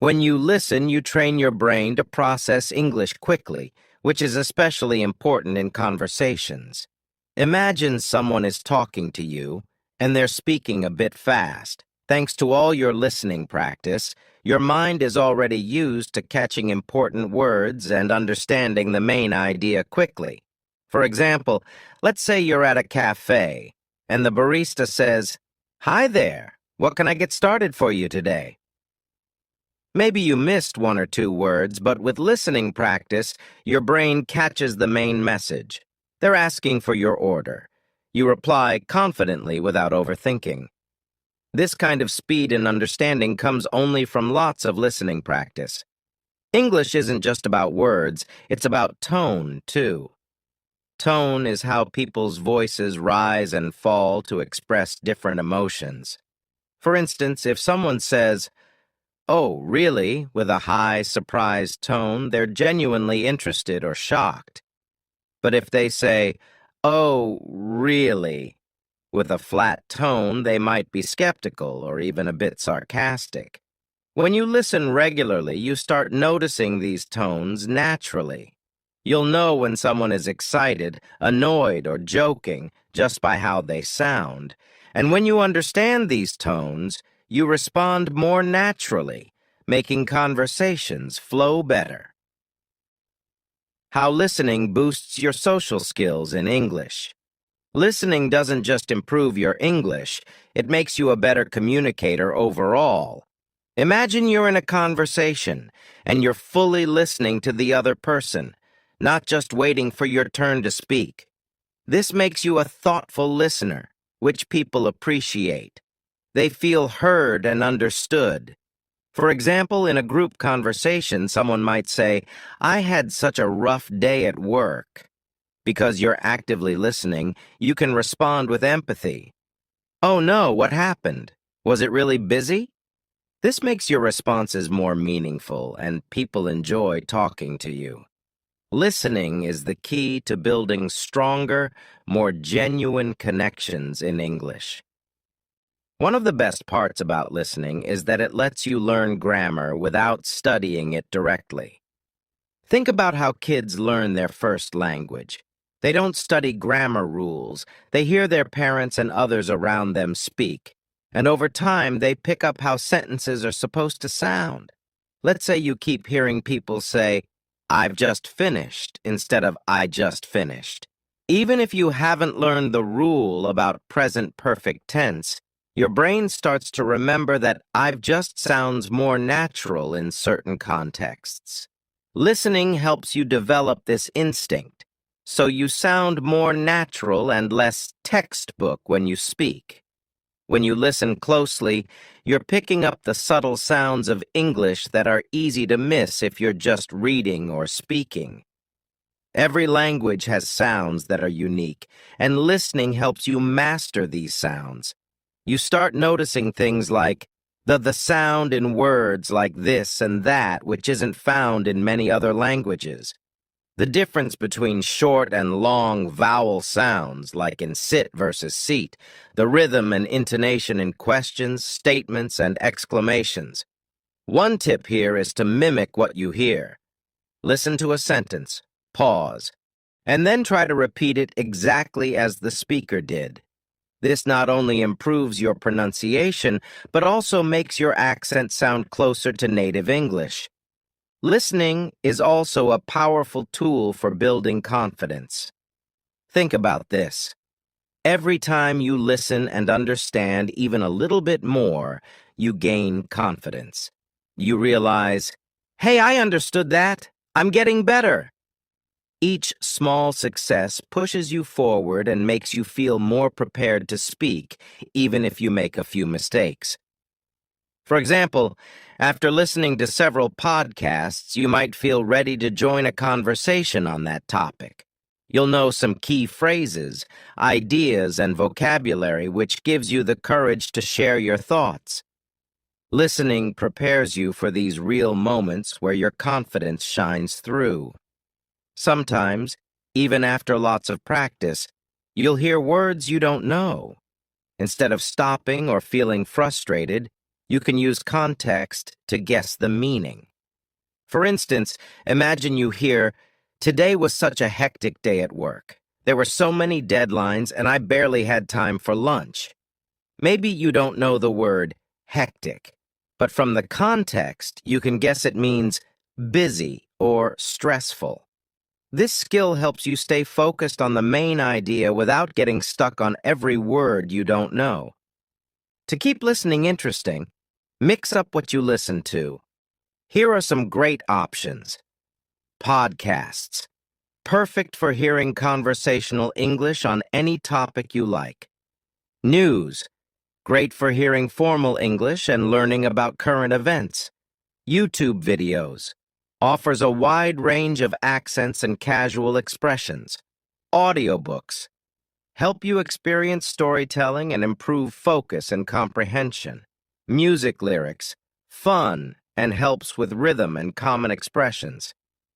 When you listen, you train your brain to process English quickly, which is especially important in conversations. Imagine someone is talking to you, and they're speaking a bit fast. Thanks to all your listening practice, your mind is already used to catching important words and understanding the main idea quickly. For example, let's say you're at a cafe, and the barista says, "Hi there, what can I get started for you today?" Maybe you missed one or two words, but with listening practice, your brain catches the main message. They're asking for your order. You reply confidently without overthinking. This kind of speed and understanding comes only from lots of listening practice. English isn't just about words, it's about tone, too. Tone is how people's voices rise and fall to express different emotions. For instance, if someone says, "Oh, really?" with a high, surprised tone, they're genuinely interested or shocked. But if they say, "Oh, really?" with a flat tone, they might be skeptical or even a bit sarcastic. When you listen regularly, you start noticing these tones naturally. You'll know when someone is excited, annoyed, or joking just by how they sound. And when you understand these tones, you respond more naturally, making conversations flow better. How listening boosts your social skills in English. Listening doesn't just improve your English, it makes you a better communicator overall. Imagine you're in a conversation, and you're fully listening to the other person, not just waiting for your turn to speak. This makes you a thoughtful listener, which people appreciate. They feel heard and understood. For example, in a group conversation, someone might say, "I had such a rough day at work." Because you're actively listening, you can respond with empathy. "Oh no, what happened? Was it really busy?" This makes your responses more meaningful, and people enjoy talking to you. Listening is the key to building stronger, more genuine connections in English. One of the best parts about listening is that it lets you learn grammar without studying it directly. Think about how kids learn their first language. They don't study grammar rules. They hear their parents and others around them speak. And over time, they pick up how sentences are supposed to sound. Let's say you keep hearing people say, "I've just finished," instead of "I just finished." Even if you haven't learned the rule about present perfect tense, your brain starts to remember that "I've just" sounds more natural in certain contexts. Listening helps you develop this instinct, so you sound more natural and less textbook when you speak. When you listen closely, you're picking up the subtle sounds of English that are easy to miss if you're just reading or speaking. Every language has sounds that are unique, and listening helps you master these sounds. You start noticing things like the sound in words like this and that, which isn't found in many other languages. The difference between short and long vowel sounds, like in sit versus seat, the rhythm and intonation in questions, statements, and exclamations. One tip here is to mimic what you hear. Listen to a sentence, pause, and then try to repeat it exactly as the speaker did. This not only improves your pronunciation, but also makes your accent sound closer to native English. Listening is also a powerful tool for building confidence. Think about this. Every time you listen and understand even a little bit more, you gain confidence. You realize, "Hey, I understood that. I'm getting better." Each small success pushes you forward and makes you feel more prepared to speak, even if you make a few mistakes. For example, after listening to several podcasts, you might feel ready to join a conversation on that topic. You'll know some key phrases, ideas, and vocabulary, which gives you the courage to share your thoughts. Listening prepares you for these real moments where your confidence shines through. Sometimes, even after lots of practice, you'll hear words you don't know. Instead of stopping or feeling frustrated, You can use context to guess the meaning. For instance, imagine you hear, "Today was such a hectic day at work. There were so many deadlines and I barely had time for lunch." Maybe you don't know the word hectic, but from the context, you can guess it means busy or stressful. This skill helps you stay focused on the main idea without getting stuck on every word you don't know. To keep listening interesting, mix up what you listen to. Here are some great options. Podcasts. Perfect for hearing conversational English on any topic you like. News. Great for hearing formal English and learning about current events. YouTube videos. Offers a wide range of accents and casual expressions. Audiobooks. Help you experience storytelling and improve focus and comprehension. Music lyrics. Fun and helps with rhythm and common expressions.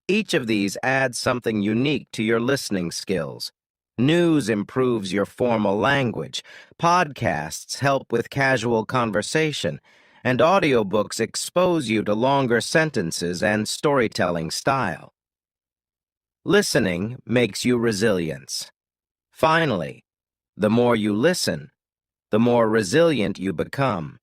Each of these adds something unique to your listening skills. News improves your formal language. Podcasts help with casual conversation. And audiobooks expose you to longer sentences and storytelling style. Listening makes you resilient. Finally, the more you listen, the more resilient you become.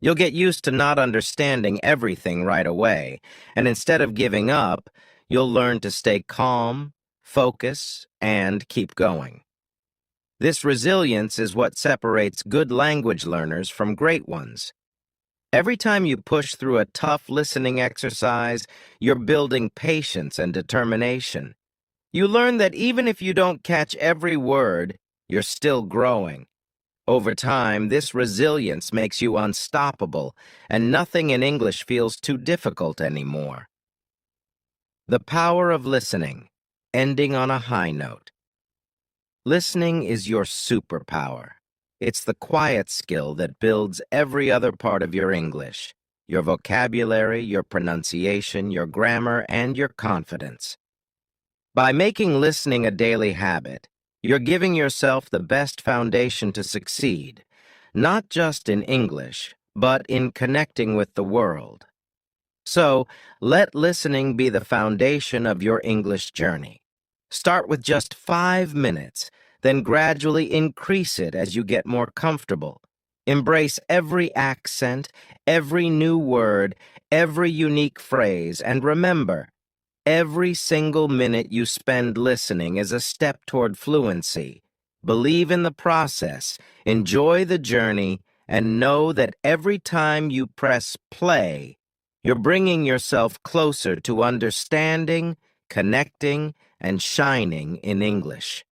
You'll get used to not understanding everything right away, and instead of giving up, you'll learn to stay calm, focus, and keep going. This resilience is what separates good language learners from great ones. Every time you push through a tough listening exercise, you're building patience and determination. You learn that even if you don't catch every word, you're still growing. Over time, this resilience makes you unstoppable, and nothing in English feels too difficult anymore. The power of listening, ending on a high note. Listening is your superpower. It's the quiet skill that builds every other part of your English, your vocabulary, your pronunciation, your grammar, and your confidence. By making listening a daily habit, you're giving yourself the best foundation to succeed, not just in English, but in connecting with the world. So, let listening be the foundation of your English journey. Start with just 5 minutes, then gradually increase it as you get more comfortable. Embrace every accent, every new word, every unique phrase, and remember, every single minute you spend listening is a step toward fluency. Believe in the process, enjoy the journey, and know that every time you press play, you're bringing yourself closer to understanding, connecting, and shining in English.